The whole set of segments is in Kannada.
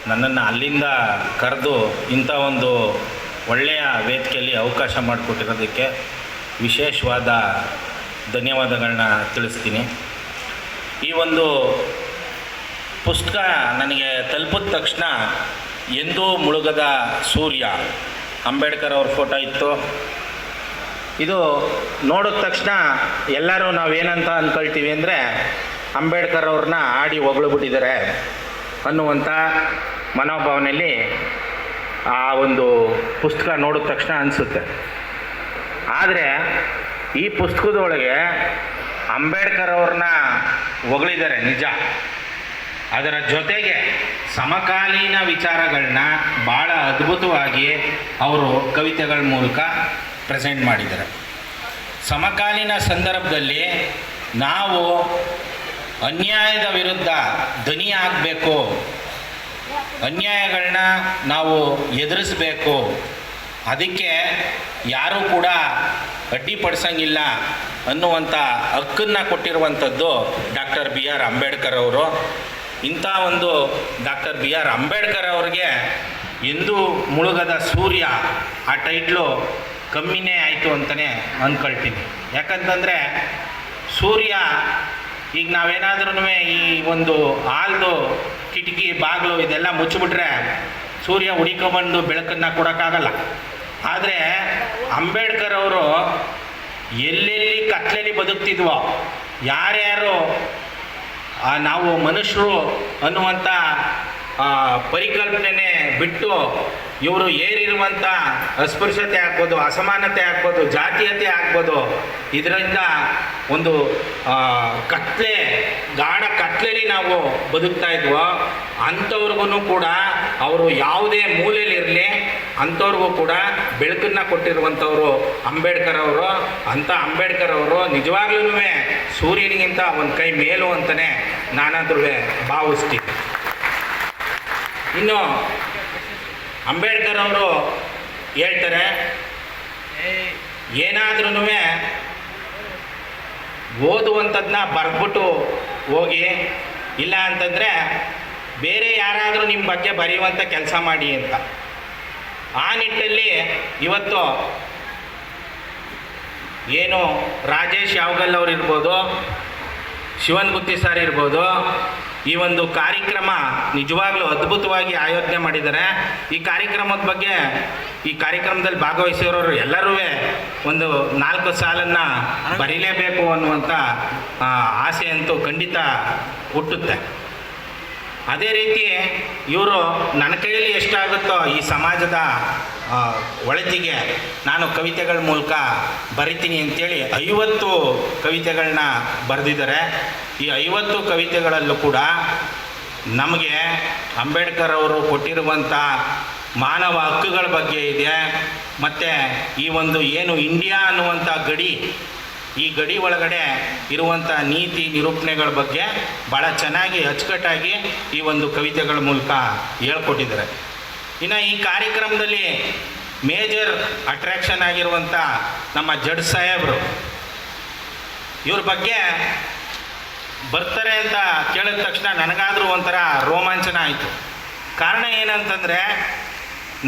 ನನ್ನನ್ನು ಅಲ್ಲಿಂದ ಕರೆದು ಇಂಥ ಒಂದು ಒಳ್ಳೆಯ ವೇದಿಕೆಯಲ್ಲಿ ಅವಕಾಶ ಮಾಡಿಕೊಟ್ಟಿರೋದಕ್ಕೆ ವಿಶೇಷವಾದ ಧನ್ಯವಾದಗಳನ್ನ ತಿಳಿಸ್ತೀನಿ. ಈ ಒಂದು ಪುಸ್ತಕ ನನಗೆ ತಲುಪಿದ ತಕ್ಷಣ ಎಂದೂ ಮುಳುಗದ ಸೂರ್ಯ ಅಂಬೇಡ್ಕರ್ ಅವ್ರ ಫೋಟೋ ಇತ್ತು. ಇದು ನೋಡಿದ ತಕ್ಷಣ ಎಲ್ಲರೂ ನಾವೇನಂತ ಅಂದ್ಕೊಳ್ತೀವಿ ಅಂದರೆ ಅಂಬೇಡ್ಕರ್ ಅವ್ರನ್ನ ಆಡಿ ಹೊಗಳ್ಬಿಟ್ಟಿದ್ದಾರೆ ಅನ್ನುವಂಥ ಮನೋಭಾವನೆಯಲ್ಲಿ ಆ ಒಂದು ಪುಸ್ತಕ ನೋಡಿದ ತಕ್ಷಣ ಅನಿಸುತ್ತೆ. ಆದರೆ ಈ ಪುಸ್ತಕದೊಳಗೆ ಅಂಬೇಡ್ಕರ್ ಅವ್ರನ್ನ ಹೊಗಳಿದ್ದಾರೆ ನಿಜ, ಅದರ ಜೊತೆಗೆ ಸಮಕಾಲೀನ ವಿಚಾರಗಳನ್ನ ಭಾಳ ಅದ್ಭುತವಾಗಿ ಅವರು ಕವಿತೆಗಳ ಮೂಲಕ ಪ್ರೆಸೆಂಟ್ ಮಾಡಿದ್ದಾರೆ. ಸಮಕಾಲೀನ ಸಂದರ್ಭದಲ್ಲಿ ನಾವು ಅನ್ಯಾಯದ ವಿರುದ್ಧ ದನಿ ಆಗಬೇಕು, ಅನ್ಯಾಯಗಳನ್ನ ನಾವು ಎದುರಿಸಬೇಕು, ಅದಕ್ಕೆ ಯಾರೂ ಕೂಡ ಅಡ್ಡಿಪಡಿಸಂಗಿಲ್ಲ ಅನ್ನುವಂಥ ಹಕ್ಕನ್ನು ಕೊಟ್ಟಿರುವಂಥದ್ದು ಡಾಕ್ಟರ್ ಬಿ ಆರ್ ಅಂಬೇಡ್ಕರ್ ಅವರು. ಇಂಥ ಒಂದು ಡಾಕ್ಟರ್ ಬಿ ಆರ್ ಅಂಬೇಡ್ಕರ್ ಅವ್ರಿಗೆ ಎಂದೂ ಮುಳುಗದ ಸೂರ್ಯ ಆ ಟೈಟ್ಲು ಕಮ್ಮಿನೇ ಆಯಿತು ಅಂತಲೇ ಅಂದ್ಕೊಳ್ತೀನಿ. ಯಾಕಂತಂದರೆ ಸೂರ್ಯ ಈಗ ನಾವೇನಾದ್ರೂ ಈ ಒಂದು ಹಾಲ್ದು ಕಿಟಕಿ ಬಾಗಿಲು ಇದೆಲ್ಲ ಮುಚ್ಚಿಬಿಟ್ರೆ ಸೂರ್ಯ ಹುಡಿಕೊಂಬಂದು ಬೆಳಕನ್ನು ಕೊಡೋಕ್ಕಾಗಲ್ಲ. ಆದರೆ ಅಂಬೇಡ್ಕರ್ ಅವರು ಎಲ್ಲೆಲ್ಲಿ ಕತ್ಲೆಯಲ್ಲಿ ಬದುಕ್ತಿದ್ವೋ, ಯಾರ್ಯಾರು ನಾವು ಮನುಷ್ಯರು ಅನ್ನುವಂಥ ಪರಿಕಲ್ಪನೆ ಬಿಟ್ಟು ಇವರು ಏರಿರುವಂಥ ಅಸ್ಪೃಶ್ಯತೆ ಆಗ್ಬೋದು, ಅಸಮಾನತೆ ಆಗ್ಬೋದು, ಜಾತೀಯತೆ ಆಗ್ಬೋದು, ಇದರಿಂದ ಒಂದು ಕತ್ಲೆ ಗಾಢ ಕತ್ಲೆಯಲ್ಲಿ ನಾವು ಬದುಕ್ತಾ ಇದ್ವೋ ಅಂಥವ್ರಿಗೂ ಕೂಡ ಅವರು ಯಾವುದೇ ಮೂಲೆಯಲ್ಲಿರಲಿ ಅಂಥವ್ರಿಗೂ ಕೂಡ ಬೆಳಕನ್ನು ಕೊಟ್ಟಿರುವಂಥವ್ರು ಅಂಬೇಡ್ಕರ್ ಅವರು. ಅಂಥ ಅಂಬೇಡ್ಕರ್ ಅವರು ನಿಜವಾಗ್ಲೂ ಸೂರ್ಯನಿಗಿಂತ ಒಂದು ಕೈ ಮೇಲು ಅಂತಲೇ ನಾನಾದ್ರೂ ಭಾವಿಸ್ತೀನಿ. ಇನ್ನು ಅಂಬೇಡ್ಕರ್ ಅವರು ಹೇಳ್ತಾರೆ, ಏನಾದ್ರೂ ಓದುವಂಥದ್ದನ್ನ ಬರೆದ್ಬಿಟ್ಟು ಹೋಗಿ, ಇಲ್ಲ ಅಂತಂದರೆ ಬೇರೆ ಯಾರಾದರೂ ನಿಮ್ಮ ಬಗ್ಗೆ ಬರೆಯುವಂಥ ಕೆಲಸ ಮಾಡಿ ಅಂತ. ಆ ನಿಟ್ಟಲ್ಲಿ ಇವತ್ತು ಏನು ರಾಜೇಶ್ ಯಾವಗಲ್ ಅವ್ರು ಇರ್ಬೋದು, ಶಿವನ್ ಗುತ್ತಿ ಸರ್ ಇರ್ಬೋದು, ಈ ಒಂದು ಕಾರ್ಯಕ್ರಮ ನಿಜವಾಗ್ಲೂ ಅದ್ಭುತವಾಗಿ ಆಯೋಜನೆ ಮಾಡಿದ್ದಾರೆ. ಈ ಕಾರ್ಯಕ್ರಮದ ಬಗ್ಗೆ ಈ ಕಾರ್ಯಕ್ರಮದಲ್ಲಿ ಭಾಗವಹಿಸಿರೋರು ಎಲ್ಲರೂ ಒಂದು 4 ಸಾಲನ್ನು ಬರೀಲೇಬೇಕು ಅನ್ನುವಂಥ ಆಸೆ ಅಂತೂ ಖಂಡಿತ ಹುಟ್ಟುತ್ತೆ. ಅದೇ ರೀತಿ ಇವರು ನನ್ನ ಕೈಯಲ್ಲಿ ಎಷ್ಟಾಗುತ್ತೋ ಈ ಸಮಾಜದ ಒಳತಿಗೆ ನಾನು ಕವಿತೆಗಳ ಮೂಲಕ ಬರಿತೀನಿ ಅಂತೇಳಿ 50 ಕವಿತೆಗಳನ್ನ ಬರೆದಿದ್ದಾರೆ. ಈ 50 ಕವಿತೆಗಳಲ್ಲೂ ಕೂಡ ನಮಗೆ ಅಂಬೇಡ್ಕರ್ ಅವರು ಕೊಟ್ಟಿರುವಂಥ ಮಾನವ ಹಕ್ಕುಗಳ ಬಗ್ಗೆ ಇದೆ, ಮತ್ತು ಈ ಒಂದು ಏನು ಇಂಡಿಯಾ ಅನ್ನುವಂಥ ಗಡಿ, ಈ ಗಡಿ ಒಳಗಡೆ ಇರುವಂಥ ನೀತಿ ನಿರೂಪಣೆಗಳ ಬಗ್ಗೆ ಭಾಳ ಚೆನ್ನಾಗಿ ಅಚ್ಚುಕಟ್ಟಾಗಿ ಈ ಒಂದು ಕವಿತೆಗಳ ಮೂಲಕ ಹೇಳ್ಕೊಟ್ಟಿದ್ದಾರೆ. ಇನ್ನು ಈ ಕಾರ್ಯಕ್ರಮದಲ್ಲಿ ಮೇಜರ್ ಅಟ್ರ್ಯಾಕ್ಷನ್ ಆಗಿರುವಂಥ ನಮ್ಮ ಜಡ್ಜ್ ಸಾಹೇಬರು, ಇವ್ರ ಬಗ್ಗೆ ಬರ್ತಾರೆ ಅಂತ ಕೇಳಿದ ತಕ್ಷಣ ನನಗಾದರೂ ಒಂಥರ ರೋಮಾಂಚನ ಆಯಿತು. ಕಾರಣ ಏನಂತಂದರೆ,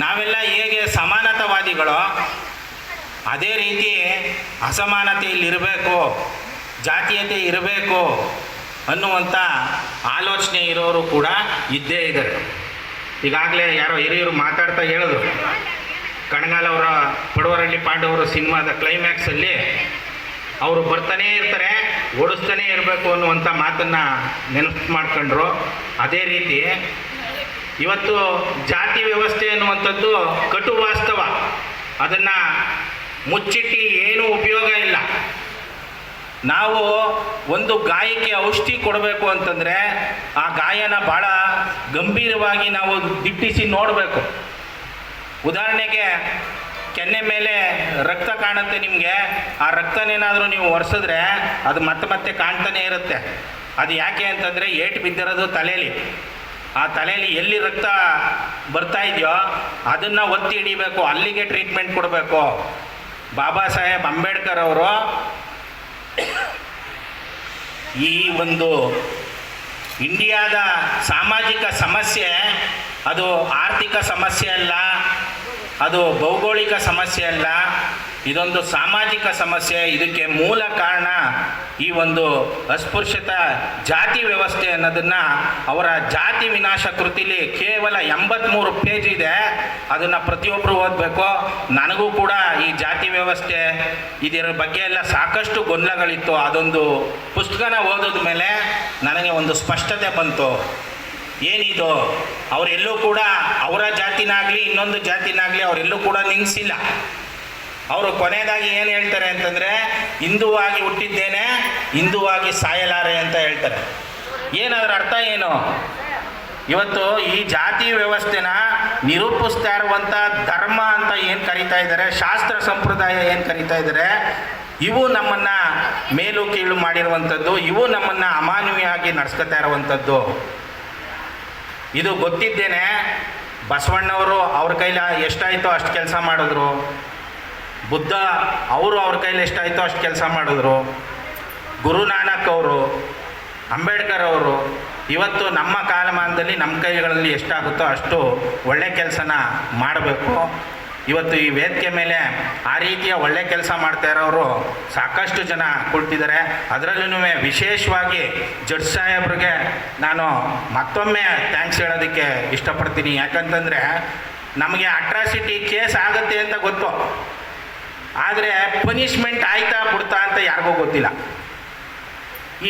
ನಾವೆಲ್ಲ ಹೇಗೆ ಸಮಾನತಾವಾದಿಗಳೋ ಅದೇ ರೀತಿ ಅಸಮಾನತೆಯಲ್ಲಿರಬೇಕು, ಜಾತೀಯತೆ ಇರಬೇಕು ಅನ್ನುವಂಥ ಆಲೋಚನೆ ಇರೋರು ಕೂಡ ಇದ್ದೇ ಇದ್ದಾರೆ. ಈಗಾಗಲೇ ಯಾರೋ ಹಿರಿಯರು ಮಾತಾಡ್ತಾ ಹೇಳಿದ್ರು, ಕಣಗಾಲ್ ಅವರ ಪಡುವರಳ್ಳಿ ಪಾಂಡವರು ಸಿನಿಮಾದ ಕ್ಲೈಮ್ಯಾಕ್ಸಲ್ಲಿ ಅವರು ಬರ್ತಾನೇ ಇರ್ತಾರೆ, ಓಡಿಸ್ತಾನೇ ಇರಬೇಕು ಅನ್ನುವಂಥ ಮಾತನ್ನು ನೆನಪು ಮಾಡ್ಕೊಂಡ್ರು. ಅದೇ ರೀತಿ ಇವತ್ತು ಜಾತಿ ವ್ಯವಸ್ಥೆ ಅನ್ನುವಂಥದ್ದು ಕಟು ವಾಸ್ತವ, ಅದನ್ನು ಮುಚ್ಚಿಟ್ಟು ಏನೂ ಉಪಯೋಗ ಇಲ್ಲ. ನಾವು ಒಂದು ಗಾಯಕ್ಕೆ ಔಷಧಿ ಕೊಡಬೇಕು ಅಂತಂದರೆ ಆ ಗಾಯನ ಭಾಳ ಗಂಭೀರವಾಗಿ ನಾವು ದಿಟ್ಟಿಸಿ ನೋಡಬೇಕು. ಉದಾಹರಣೆಗೆ ಕೆನ್ನೆ ಮೇಲೆ ರಕ್ತ ಕಾಣುತ್ತೆ ನಿಮಗೆ, ಆ ರಕ್ತನೇನಾದರೂ ನೀವು ಒರೆಸಿದ್ರೆ ಅದು ಮತ್ತೆ ಮತ್ತೆ ಕಾಣ್ತಾನೆ ಇರುತ್ತೆ. ಅದು ಯಾಕೆ ಅಂತಂದರೆ ಏಟು ಬಿದ್ದಿರೋದು ತಲೆಯಲ್ಲಿ, ಆ ತಲೆಯಲ್ಲಿ ಎಲ್ಲಿ ರಕ್ತ ಬರ್ತಾ ಇದೆಯೋ ಅದನ್ನು ಒತ್ತಿ ಹಿಡಿಬೇಕು, ಅಲ್ಲಿಗೆ ಟ್ರೀಟ್ಮೆಂಟ್ ಕೊಡಬೇಕು. ಬಾಬಾ ಸಾಹೇಬ್ ಅಂಬೇಡ್ಕರ್ ಅವರು ಈ ಒಂದು ಇಂಡಿಯಾದ ಸಾಮಾಜಿಕ ಸಮಸ್ಯೆ ಅದು ಆರ್ಥಿಕ ಸಮಸ್ಯೆ ಅಲ್ಲ, ಅದು ಭೌಗೋಳಿಕ ಸಮಸ್ಯೆ ಅಲ್ಲ, ಇದೊಂದು ಸಾಮಾಜಿಕ ಸಮಸ್ಯೆ. ಇದಕ್ಕೆ ಮೂಲ ಕಾರಣ ಈ ಒಂದು ಅಸ್ಪೃಶ್ಯತ ಜಾತಿ ವ್ಯವಸ್ಥೆ ಅನ್ನೋದನ್ನು ಅವರ ಜಾತಿ ವಿನಾಶ ಕೃತಿಲಿ ಕೇವಲ 83 ಪೇಜ್ ಇದೆ. ಅದನ್ನು ಪ್ರತಿಯೊಬ್ಬರು ಓದಬೇಕು. ನನಗೂ ಕೂಡ ಈ ಜಾತಿ ವ್ಯವಸ್ಥೆ ಇದರ ಬಗ್ಗೆ ಎಲ್ಲ ಸಾಕಷ್ಟು ಗೊಂದಲಗಳಿತ್ತು. ಅದೊಂದು ಪುಸ್ತಕನ ಓದಿದ ಮೇಲೆ ನನಗೆ ಒಂದು ಸ್ಪಷ್ಟತೆ ಬಂತು. ಏನಿದು, ಅವರೆಲ್ಲೂ ಕೂಡ ಅವರ ಜಾತಿನಾಗಲಿ ಇನ್ನೊಂದು ಜಾತಿನಾಗಲಿ ಅವರೆಲ್ಲೂ ಕೂಡ ನಿಲ್ಲಿಸಿಲ್ಲ. ಅವರು ಕೊನೆಯದಾಗಿ ಏನು ಹೇಳ್ತಾರೆ ಅಂತಂದರೆ, ಹಿಂದುವಾಗಿ ಹುಟ್ಟಿದ್ದೇನೆ, ಹಿಂದುವಾಗಿ ಸಾಯಲಾರೆ ಅಂತ ಹೇಳ್ತಾರೆ. ಏನದರ ಅರ್ಥ ಏನು? ಇವತ್ತು ಈ ಜಾತಿ ವ್ಯವಸ್ಥೆನ ನಿರೂಪಿಸ್ತಾ ಇರುವಂಥ ಧರ್ಮ ಅಂತ ಏನು ಕರೀತಾ ಇದ್ದಾರೆ, ಶಾಸ್ತ್ರ ಸಂಪ್ರದಾಯ ಏನು ಕರೀತಾ ಇದ್ದಾರೆ, ಇವು ನಮ್ಮನ್ನು ಮೇಲು ಕೀಳು ಮಾಡಿರುವಂಥದ್ದು, ಇವು ನಮ್ಮನ್ನು ಅಮಾನವೀಯವಾಗಿ ನಡೆಸ್ಕೊತಾ ಇರುವಂಥದ್ದು. ಇದು ಗೊತ್ತಿದ್ದೇನೆ ಬಸವಣ್ಣವರು ಅವ್ರ ಕೈಲಿ ಎಷ್ಟಾಯಿತೋ ಅಷ್ಟು ಕೆಲಸ ಮಾಡಿದ್ರು, ಬುದ್ಧ ಅವರು ಅವ್ರ ಕೈಲಿ ಎಷ್ಟಾಯಿತೋ ಅಷ್ಟು ಕೆಲಸ ಮಾಡಿದ್ರು, ಗುರುನಾನಕ್ ಅವರು, ಅಂಬೇಡ್ಕರ್ ಅವರು. ಇವತ್ತು ನಮ್ಮ ಕಾಲಮಾನದಲ್ಲಿ ನಮ್ಮ ಕೈಗಳಲ್ಲಿ ಎಷ್ಟಾಗುತ್ತೋ ಅಷ್ಟು ಒಳ್ಳೆ ಕೆಲಸನ ಮಾಡಬೇಕು. ಇವತ್ತು ಈ ವೇದಿಕೆ ಮೇಲೆ ಆ ರೀತಿಯ ಒಳ್ಳೆ ಕೆಲಸ ಮಾಡ್ತಾ ಇರೋರು ಸಾಕಷ್ಟು ಜನ ಕುಳಿತಿದ್ದಾರೆ. ಅದರಲ್ಲೂ ವಿಶೇಷವಾಗಿ ಜಡ್ಜ್ ಸಾಹೇಬ್ರಿಗೆ ನಾನು ಮತ್ತೊಮ್ಮೆ ಥ್ಯಾಂಕ್ಸ್ ಹೇಳೋದಕ್ಕೆ ಇಷ್ಟಪಡ್ತೀನಿ. ಯಾಕಂತಂದರೆ ನಮಗೆ ಅಟ್ರಾಸಿಟಿ ಕೇಸ್ ಆಗುತ್ತೆ ಅಂತ ಗೊತ್ತು, ಆದರೆ ಪನಿಷ್ಮೆಂಟ್ ಆಯ್ತಾ ಬಿಡ್ತಾ ಅಂತ ಯಾರಿಗೂ ಗೊತ್ತಿಲ್ಲ.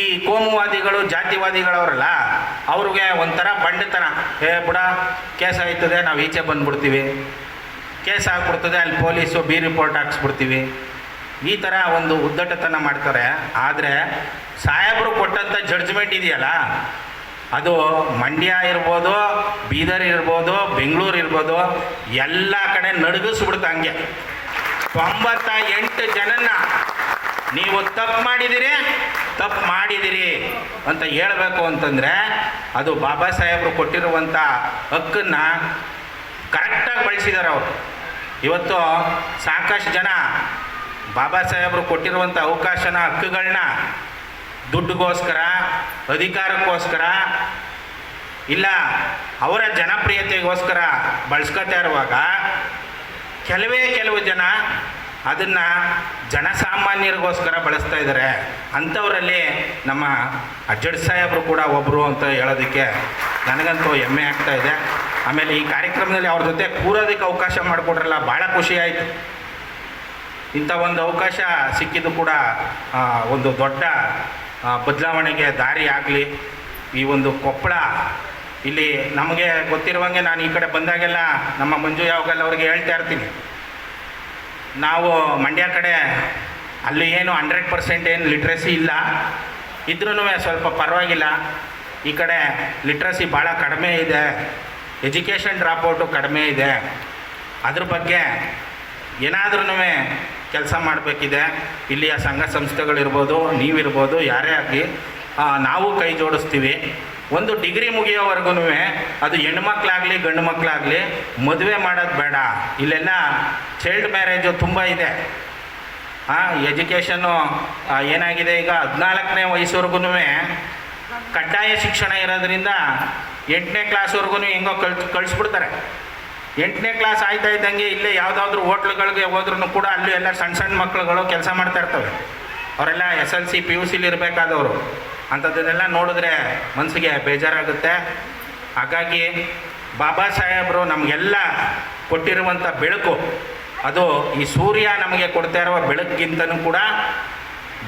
ಈ ಕೋಮುವಾದಿಗಳು ಜಾತಿವಾದಿಗಳವರಲ್ಲ, ಅವ್ರಿಗೆ ಒಂಥರ ಬಂಡತನ, ಬಿಡ ಕೇಸ್ ಆಯ್ತದೆ ನಾವು ಈಚೆ ಬಂದುಬಿಡ್ತೀವಿ, ಕೇಸ್ ಆಗಿಬಿಡ್ತದೆ ಅಲ್ಲಿ ಪೊಲೀಸು ಬಿ ರಿಪೋರ್ಟ್ ಹಾಕ್ಸ್ಬಿಡ್ತೀವಿ, ಈ ಥರ ಒಂದು ಉದ್ದಟತನ ಮಾಡ್ತಾರೆ. ಆದರೆ ಸಾಹೇಬರು ಕೊಟ್ಟಂಥ ಜಡ್ಜ್ಮೆಂಟ್ ಇದೆಯಲ್ಲ, ಅದು ಮಂಡ್ಯ ಇರ್ಬೋದು, ಬೀದರ್ ಇರ್ಬೋದು, ಬೆಂಗಳೂರು ಇರ್ಬೋದು, ಎಲ್ಲ ಕಡೆ ನಡುಗಿಸ್ಬಿಡ್ತು. ಹಂಗೆ 98 ಜನನ್ನ ನೀವು ತಪ್ಪು ಮಾಡಿದಿರಿ ಅಂತ ಹೇಳಬೇಕು ಅಂತಂದರೆ ಅದು ಬಾಬಾ ಸಾಹೇಬರು ಕೊಟ್ಟಿರುವಂಥ ಹಕ್ಕನ್ನು ಕರೆಕ್ಟಾಗಿ ಬಳಸಿದ್ದಾರೆ ಅವರು. ಇವತ್ತು ಸಾಕಷ್ಟು ಜನ ಬಾಬಾ ಸಾಹೇಬರು ಕೊಟ್ಟಿರುವಂಥ ಅವಕಾಶನ, ಹಕ್ಕುಗಳನ್ನ ದುಡ್ಡುಗೋಸ್ಕರ, ಅಧಿಕಾರಕ್ಕೋಸ್ಕರ, ಇಲ್ಲ ಅವರ ಜನಪ್ರಿಯತೆಗೋಸ್ಕರ ಬಳಸ್ಕೊತಾ ಇರುವಾಗ ಕೆಲವು ಜನ ಅದನ್ನು ಜನಸಾಮಾನ್ಯರಿಗೋಸ್ಕರ ಬಳಸ್ತಾ ಇದ್ದಾರೆ. ಅಂಥವರಲ್ಲಿ ನಮ್ಮ ಜಡ್ಜ್ ಸಾಹೇಬರು ಕೂಡ ಒಬ್ಬರು ಅಂತ ಹೇಳೋದಕ್ಕೆ ನನಗಂತೂ ಹೆಮ್ಮೆ ಆಗ್ತಾ ಇದೆ. ಆಮೇಲೆ ಈ ಕಾರ್ಯಕ್ರಮದಲ್ಲಿ ಅವ್ರ ಜೊತೆ ಕೂರೋದಕ್ಕೆ ಅವಕಾಶ ಮಾಡಿಕೊಟ್ರಲ್ಲ, ಭಾಳ ಖುಷಿ ಆಯಿತು. ಇಂಥ ಒಂದು ಅವಕಾಶ ಸಿಕ್ಕಿದ್ದು ಕೂಡ ಒಂದು ದೊಡ್ಡ ಬದಲಾವಣೆಗೆ ದಾರಿ ಆಗಲಿ. ಈ ಒಂದು ಕೊಪ್ಪಳ ಇಲ್ಲಿ ನಮಗೆ ಗೊತ್ತಿರುವಂಗೆ ನಾನು ಈ ಕಡೆ ಬಂದಾಗೆಲ್ಲ ನಮ್ಮ ಮಂಜು ಯಾವಾಗಲ್ಲ ಅವ್ರಿಗೆ ಹೇಳ್ತಾ ಇರ್ತೀನಿ, ನಾವು ಮಂಡ್ಯ ಕಡೆ ಅಲ್ಲಿ ಏನು 100% ಏನು ಲಿಟ್ರಸಿ ಇಲ್ಲ, ಇದ್ರೂ ಸ್ವಲ್ಪ ಪರವಾಗಿಲ್ಲ. ಈ ಕಡೆ ಲಿಟ್ರಸಿ ಭಾಳ ಕಡಿಮೆ ಇದೆ, ಎಜುಕೇಷನ್ ಡ್ರಾಪ್ಔಟು ಕಡಿಮೆ ಇದೆ. ಅದ್ರ ಬಗ್ಗೆ ಏನಾದ್ರೂ ಕೆಲಸ ಮಾಡಬೇಕಿದೆ. ಇಲ್ಲಿಯ ಸಂಘ ಸಂಸ್ಥೆಗಳಿರ್ಬೋದು, ನೀವಿರ್ಬೋದು, ಯಾರೇ ಆಗಲಿ ನಾವು ಕೈ ಜೋಡಿಸ್ತೀವಿ. ಒಂದು ಡಿಗ್ರಿ ಮುಗಿಯೋವರೆಗೂ ಅದು ಹೆಣ್ಮಕ್ಳಾಗಲಿ ಗಂಡು ಮಕ್ಕಳಾಗಲಿ ಮದುವೆ ಮಾಡೋದು ಬೇಡ. ಇಲ್ಲೆಲ್ಲ ಚೈಲ್ಡ್ ಮ್ಯಾರೇಜು ತುಂಬ ಇದೆ. ಎಜುಕೇಷನ್ನು ಏನಾಗಿದೆ, ಈಗ 14ನೇ ವಯಸ್ಸುವರೆಗೂ ಕಡ್ಡಾಯ ಶಿಕ್ಷಣ ಇರೋದ್ರಿಂದ 8ನೇ ಕ್ಲಾಸ್ವರೆಗೂ ಹೆಂಗೋ ಕಳಿಸ್ಬಿಡ್ತಾರೆ. 8ನೇ ಕ್ಲಾಸ್ ಆಯ್ತಾ ಇದ್ದಂಗೆ ಇಲ್ಲೇ ಯಾವುದಾದ್ರೂ ಹೋಟ್ಲುಗಳಿಗೆ ಹೋದ್ರೂ ಕೂಡ ಅಲ್ಲಿ ಎಲ್ಲ ಸಣ್ಣ ಮಕ್ಕಳುಗಳು ಕೆಲಸ ಮಾಡ್ತಾ ಇರ್ತವೆ. ಅವರೆಲ್ಲ SLC PUC ಇರಬೇಕಾದವರು. ಅಂಥದ್ದನ್ನೆಲ್ಲ ನೋಡಿದ್ರೆ ಮನಸ್ಸಿಗೆ ಬೇಜಾರಾಗುತ್ತೆ. ಹಾಗಾಗಿ ಬಾಬಾ ಸಾಹೇಬರು ನಮಗೆಲ್ಲ ಕೊಟ್ಟಿರುವಂಥ ಬೆಳಕು, ಅದು ಈ ಸೂರ್ಯ ನಮಗೆ ಕೊಡ್ತಾ ಇರುವ ಬೆಳಕಿಗಿಂತನೂ ಕೂಡ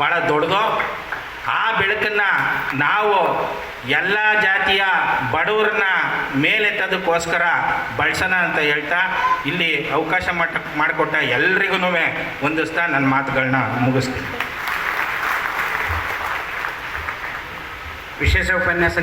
ಭಾಳ ದೊಡ್ಡದು. ಆ ಬೆಳಕನ್ನು ನಾವು ಎಲ್ಲ ಜಾತಿಯ ಬಡವರನ್ನ ಮೇಲೆತ್ತೋದಕ್ಕೋಸ್ಕರ ಬಳಸೋಣ ಅಂತ ಹೇಳ್ತಾ ಇಲ್ಲಿ ಅವಕಾಶ ಮಾಡಿಕೊಟ್ಟ ಎಲ್ರಿಗೂ ವಂದಿಸ್ತಾ ನನ್ನ ಮಾತುಗಳನ್ನ ಮುಗಿಸ್ತೀನಿ. ವಿಶೇಷ ಉಪನ್ಯಾಸ